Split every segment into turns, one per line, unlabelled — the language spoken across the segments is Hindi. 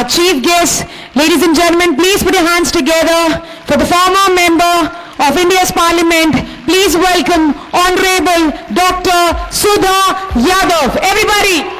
Our chief guest, ladies and gentlemen, please put your hands together for the former member of India's Parliament. Please welcome Honorable Dr. Sudha Yadav. Everybody.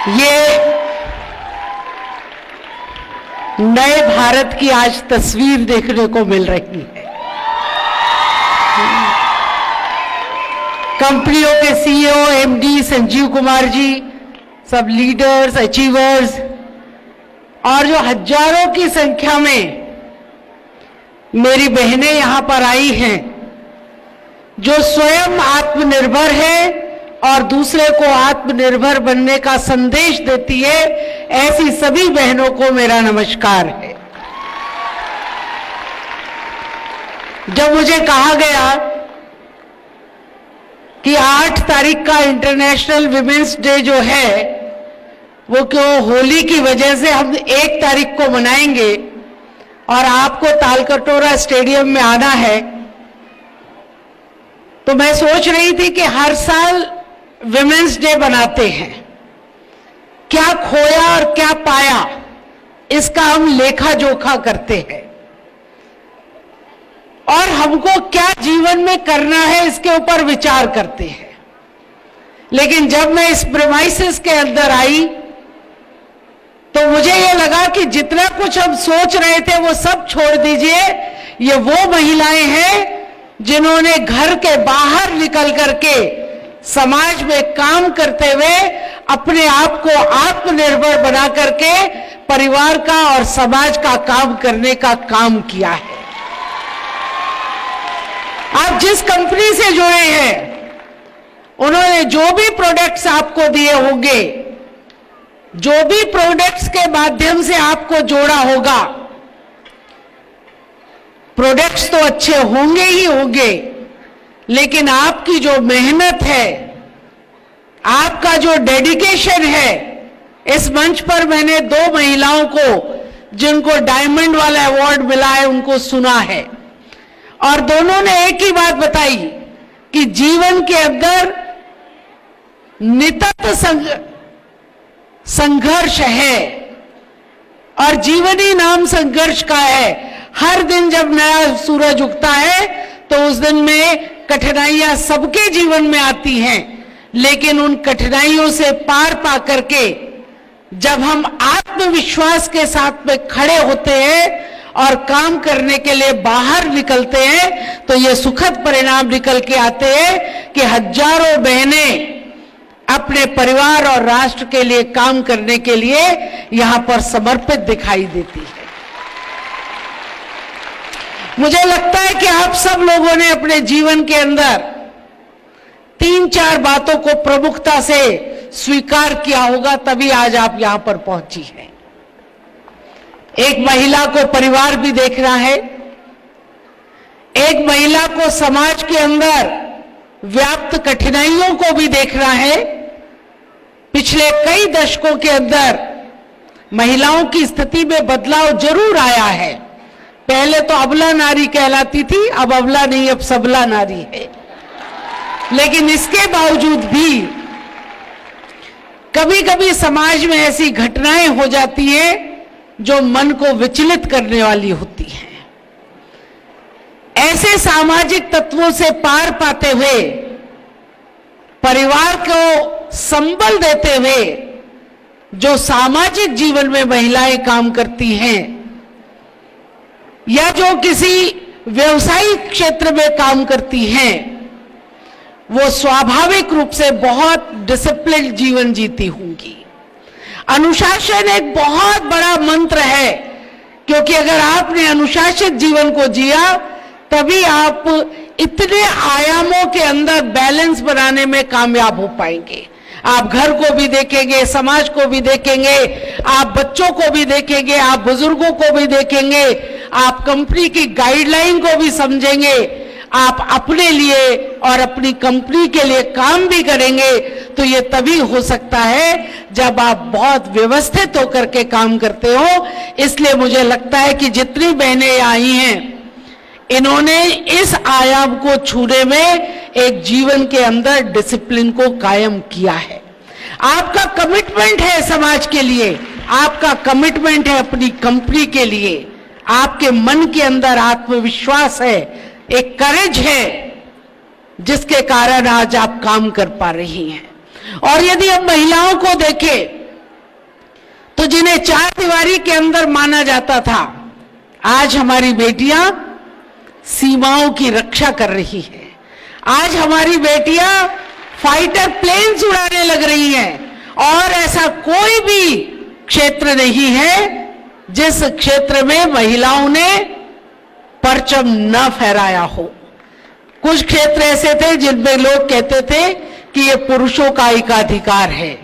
ये नए भारत की आज तस्वीर देखने को मिल रही है। कंपनियों के सीईओ, एमडी संजीव कुमार जी, सब लीडर्स, अचीवर्स और जो हजारों की संख्या में मेरी बहनें यहां पर आई हैं, जो स्वयं आत्मनिर्भर है और दूसरे को आत्मनिर्भर बनने का संदेश देती है, ऐसी सभी बहनों को मेरा नमस्कार है। जब मुझे कहा गया कि 8 तारीख का इंटरनेशनल विमेंस डे जो है वो क्यों होली की वजह से हम 1 तारीख को मनाएंगे और आपको तालकटोरा स्टेडियम में आना है, तो मैं सोच रही थी कि हर साल विमेंस डे बनाते हैं, क्या खोया और क्या पाया इसका हम लेखा जोखा करते हैं और हमको क्या जीवन में करना है इसके ऊपर विचार करते हैं। लेकिन जब मैं इस प्रेमाइसिस के अंदर आई तो मुझे यह लगा कि जितना कुछ हम सोच रहे थे वो सब छोड़ दीजिए। ये वो महिलाएं हैं जिन्होंने घर के बाहर निकल करके समाज में काम करते हुए अपने आप को आत्मनिर्भर बना करके परिवार का और समाज का काम करने का काम किया है। आप जिस कंपनी से जुड़े हैं, उन्होंने जो भी प्रोडक्ट्स आपको दिए होंगे, जो भी प्रोडक्ट्स के माध्यम से आपको जोड़ा होगा, प्रोडक्ट्स तो अच्छे होंगे ही होंगे, लेकिन आपकी जो मेहनत है, आपका जो डेडिकेशन है, इस मंच पर मैंने 2 महिलाओं को जिनको डायमंड वाला अवार्ड मिला है उनको सुना है और दोनों ने एक ही बात बताई कि जीवन के अंदर निरंतर संघर्ष है और जीवन ही नाम संघर्ष का है। हर दिन जब नया सूरज उगता है तो उस दिन में कठिनाइयां सबके जीवन में आती हैं, लेकिन उन कठिनाइयों से पार पा करके जब हम आत्मविश्वास के साथ में खड़े होते हैं और काम करने के लिए बाहर निकलते हैं तो ये सुखद परिणाम निकल के आते हैं कि हजारों बहनें अपने परिवार और राष्ट्र के लिए काम करने के लिए यहां पर समर्पित दिखाई देती है। मुझे लगता है कि आप सब लोगों ने अपने जीवन के अंदर 3-4 बातों को प्रमुखता से स्वीकार किया होगा, तभी आज आप यहां पर पहुंची हैं। एक महिला को परिवार भी देखना है, एक महिला को समाज के अंदर व्याप्त कठिनाइयों को भी देखना है। पिछले कई दशकों के अंदर महिलाओं की स्थिति में बदलाव जरूर आया है। पहले तो अबला नारी कहलाती थी, अब अबला नहीं, अब सबला नारी है। लेकिन इसके बावजूद भी कभी कभी समाज में ऐसी घटनाएं हो जाती हैं जो मन को विचलित करने वाली होती हैं। ऐसे सामाजिक तत्वों से पार पाते हुए, परिवार को संबल देते हुए जो सामाजिक जीवन में महिलाएं काम करती हैं या जो किसी व्यवसायिक क्षेत्र में काम करती हैं, वो स्वाभाविक रूप से बहुत डिसिप्लिन जीवन जीती होंगी। अनुशासन एक बहुत बड़ा मंत्र है, क्योंकि अगर आपने अनुशासित जीवन को जिया तभी आप इतने आयामों के अंदर बैलेंस बनाने में कामयाब हो पाएंगे। आप घर को भी देखेंगे, समाज को भी देखेंगे, आप बच्चों को भी देखेंगे, आप बुजुर्गों को भी देखेंगे, आप कंपनी की गाइडलाइन को भी समझेंगे, आप अपने लिए और अपनी कंपनी के लिए काम भी करेंगे। तो ये तभी हो सकता है जब आप बहुत व्यवस्थित होकर के काम करते हो। इसलिए मुझे लगता है कि जितनी बहनें आई हैं, इन्होंने इस आयाम को छूने में एक जीवन के अंदर डिसिप्लिन को कायम किया है। आपका कमिटमेंट है समाज के लिए, आपका कमिटमेंट है अपनी कंपनी के लिए, आपके मन के अंदर आत्मविश्वास है, एक करेज है, जिसके कारण आज आप काम कर पा रही हैं। और यदि हम महिलाओं को देखें तो जिन्हें चार दीवारी के अंदर माना जाता था, आज हमारी बेटियां सीमाओं की रक्षा कर रही है। आज हमारी बेटियां फाइटर प्लेन्स उड़ाने लग रही हैं। और ऐसा कोई भी क्षेत्र नहीं है जिस क्षेत्र में महिलाओं ने परचम न फहराया हो। कुछ क्षेत्र ऐसे थे जिनमें लोग कहते थे कि ये पुरुषों का एकाधिकार है,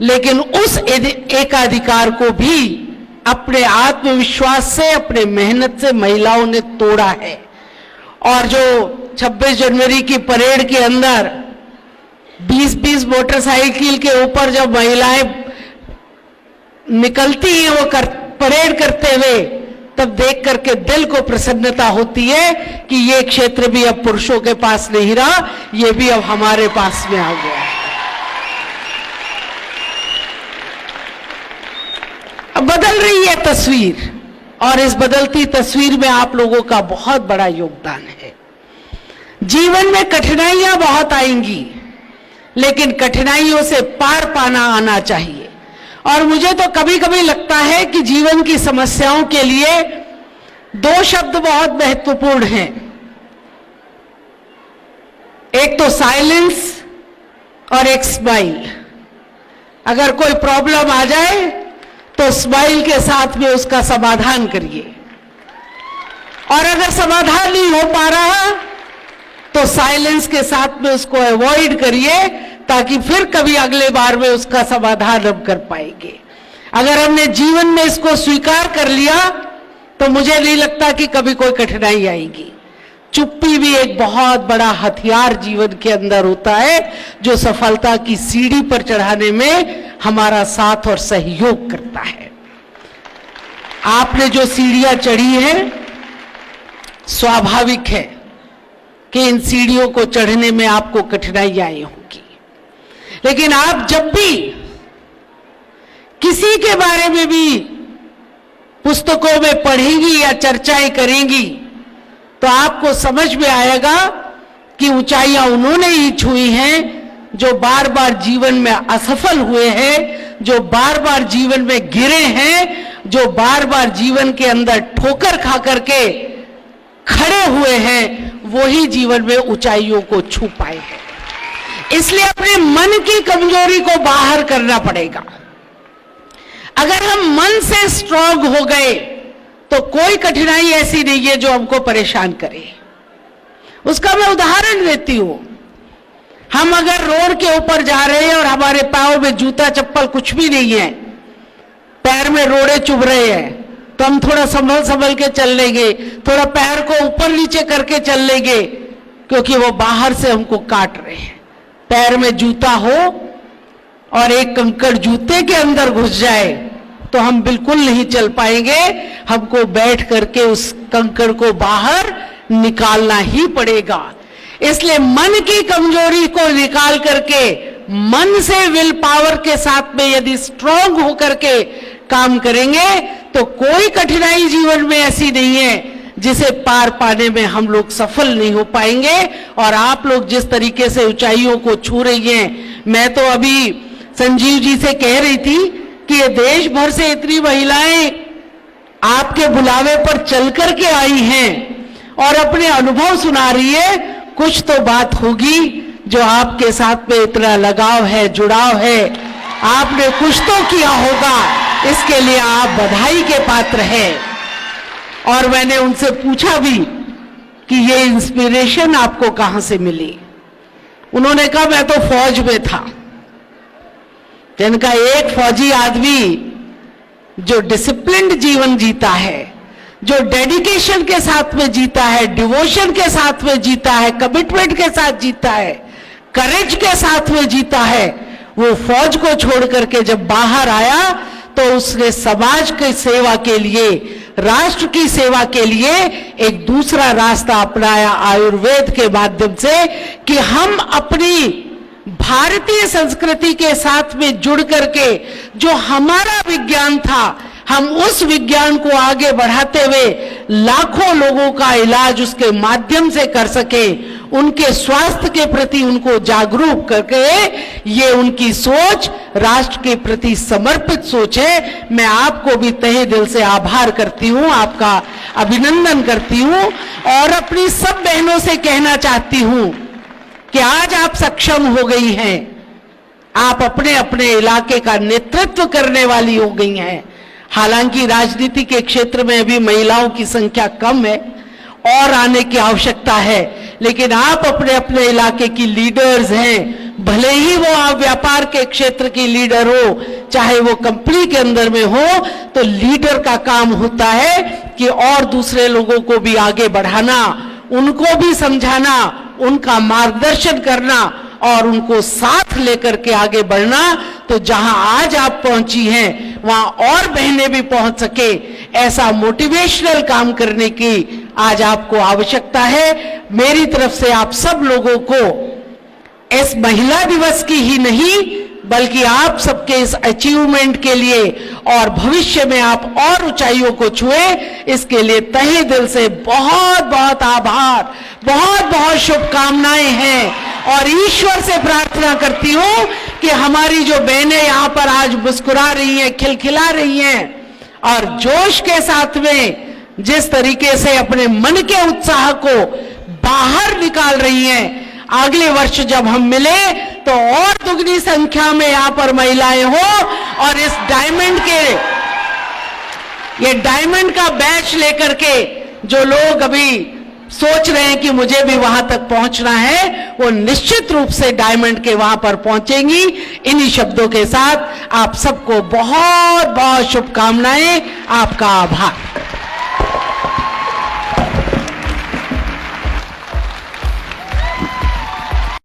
लेकिन उस एकाधिकार को भी अपने आत्मविश्वास से, अपने मेहनत से महिलाओं ने तोड़ा है। और जो 26 जनवरी की परेड के अंदर 20-20 मोटरसाइकिल के ऊपर जब महिलाएं निकलती हैं वो परेड करते हुए, तब देख करके दिल को प्रसन्नता होती है कि ये क्षेत्र भी अब पुरुषों के पास नहीं रहा, ये भी अब हमारे पास में आ गया है। अब बदल रही है तस्वीर, और इस बदलती तस्वीर में आप लोगों का बहुत बड़ा योगदान है। जीवन में कठिनाइयां बहुत आएंगी, लेकिन कठिनाइयों से पार पाना आना चाहिए। और मुझे तो कभी कभी लगता है कि जीवन की समस्याओं के लिए दो शब्द बहुत महत्वपूर्ण हैं। एक तो साइलेंस और एक स्माइल। अगर कोई प्रॉब्लम आ जाए तो स्माइल के साथ में उसका समाधान करिए, और अगर समाधान नहीं हो पा रहा तो साइलेंस के साथ में उसको अवॉइड करिए, ताकि फिर कभी अगले बार में उसका समाधान हम कर पाएंगे। अगर हमने जीवन में इसको स्वीकार कर लिया तो मुझे नहीं लगता कि कभी कोई कठिनाई आएगी। चुप्पी भी एक बहुत बड़ा हथियार जीवन के अंदर होता है, जो सफलता की सीढ़ी पर चढ़ाने में हमारा साथ और सहयोग करता है। आपने जो सीढ़ियां चढ़ी हैं, स्वाभाविक है कि इन सीढ़ियों को चढ़ने में आपको कठिनाई आई होगी, लेकिन आप जब भी किसी के बारे में भी पुस्तकों में पढ़ेंगी या चर्चाएं करेंगी तो आपको समझ में आएगा कि ऊंचाइयां उन्होंने ही छुई हैं जो बार बार जीवन में असफल हुए हैं, जो बार बार जीवन में गिरे हैं, जो बार बार जीवन के अंदर ठोकर खा करके खड़े हुए हैं, वही जीवन में ऊंचाइयों को छू पाए हैं। इसलिए अपने मन की कमजोरी को बाहर करना पड़ेगा। अगर हम मन से स्ट्रांग हो गए तो कोई कठिनाई ऐसी नहीं है जो हमको परेशान करे। उसका मैं उदाहरण देती हूं। हम अगर रोड के ऊपर जा रहे हैं और हमारे पांव में जूता चप्पल कुछ भी नहीं है, पैर में रोड़े चुभ रहे हैं, तो हम थोड़ा संभल संभल के चल लेंगे, थोड़ा पैर को ऊपर नीचे करके चल लेंगे, क्योंकि वो बाहर से हमको काट रहे हैं। पैर में जूता हो और एक कंकड़ जूते के अंदर घुस जाए तो हम बिल्कुल नहीं चल पाएंगे। हमको बैठ करके उस कंकड़ को बाहर निकालना ही पड़ेगा। इसलिए मन की कमजोरी को निकाल करके मन से विल पावर के साथ में यदि स्ट्रांग होकर के काम करेंगे तो कोई कठिनाई जीवन में ऐसी नहीं है जिसे पार पाने में हम लोग सफल नहीं हो पाएंगे। और आप लोग जिस तरीके से ऊंचाइयों को छू रही हैं, मैं तो अभी संजीव जी से कह रही थी कि ये देश भर से इतनी महिलाएं आपके बुलावे पर चल करके आई हैं और अपने अनुभव सुना रही है। कुछ तो बात होगी जो आपके साथ में इतना लगाव है, जुड़ाव है, आपने कुछ तो किया होगा, इसके लिए आप बधाई के पात्र हैं। और मैंने उनसे पूछा भी कि ये इंस्पिरेशन आपको कहां से मिली। उन्होंने कहा मैं तो फौज में था, जिनका एक फौजी आदमी जो डिसिप्लिन्ड जीवन जीता है, जो डेडिकेशन के साथ में जीता है, डिवोशन के साथ में जीता है, कमिटमेंट के साथ जीता है, करेज के साथ में जीता है, वो फौज को छोड़ करके जब बाहर आया तो उसने समाज की सेवा के लिए, राष्ट्र की सेवा के लिए एक दूसरा रास्ता अपनाया आयुर्वेद के माध्यम से, कि हम अपनी भारतीय संस्कृति के साथ में जुड़ करके जो हमारा विज्ञान था, हम उस विज्ञान को आगे बढ़ाते हुए लाखों लोगों का इलाज उसके माध्यम से कर सके, उनके स्वास्थ्य के प्रति उनको जागरूक करके, ये उनकी सोच राष्ट्र के प्रति समर्पित सोच है। मैं आपको भी तहे दिल से आभार करती हूं, आपका अभिनंदन करती हूं और अपनी सब बहनों से कहना चाहती हूं कि आज आप सक्षम हो गई हैं, आप अपने अपने इलाके का नेतृत्व करने वाली हो गई हैं। हालांकि राजनीति के क्षेत्र में अभी महिलाओं की संख्या कम है और आने की आवश्यकता है, लेकिन आप अपने अपने इलाके की लीडर्स हैं। भले ही वो आप व्यापार के क्षेत्र की लीडर हो, चाहे वो कंपनी के अंदर में हो, तो लीडर का काम होता है कि और दूसरे लोगों को भी आगे बढ़ाना, उनको भी समझाना, उनका मार्गदर्शन करना और उनको साथ लेकर के आगे बढ़ना। तो जहां आज आप पहुंची हैं वहां और बहनें भी पहुंच सके, ऐसा मोटिवेशनल काम करने की आज आपको आवश्यकता है। मेरी तरफ से आप सब लोगों को इस महिला दिवस की ही नहीं, बल्कि आप सबके इस अचीवमेंट के लिए और भविष्य में आप और ऊंचाइयों को छुए, इसके लिए तहे दिल से बहुत बहुत आभार, बहुत बहुत शुभकामनाएं हैं। और ईश्वर से प्रार्थना करती हूं कि हमारी जो बहनें यहाँ पर आज मुस्कुरा रही हैं, खिलखिला रही हैं और जोश के साथ में जिस तरीके से अपने मन के उत्साह को बाहर निकाल रही हैं, अगले वर्ष जब हम मिले तो और दुगनी संख्या में यहाँ पर महिलाएं हो और इस डायमंड का बैच लेकर के जो लोग अभी सोच रहे हैं कि मुझे भी वहां तक पहुंचना है, वो निश्चित रूप से डायमंड के वहां पर पहुंचेंगी। इन्हीं शब्दों के साथ आप सबको बहुत बहुत शुभकामनाएं, आपका आभार।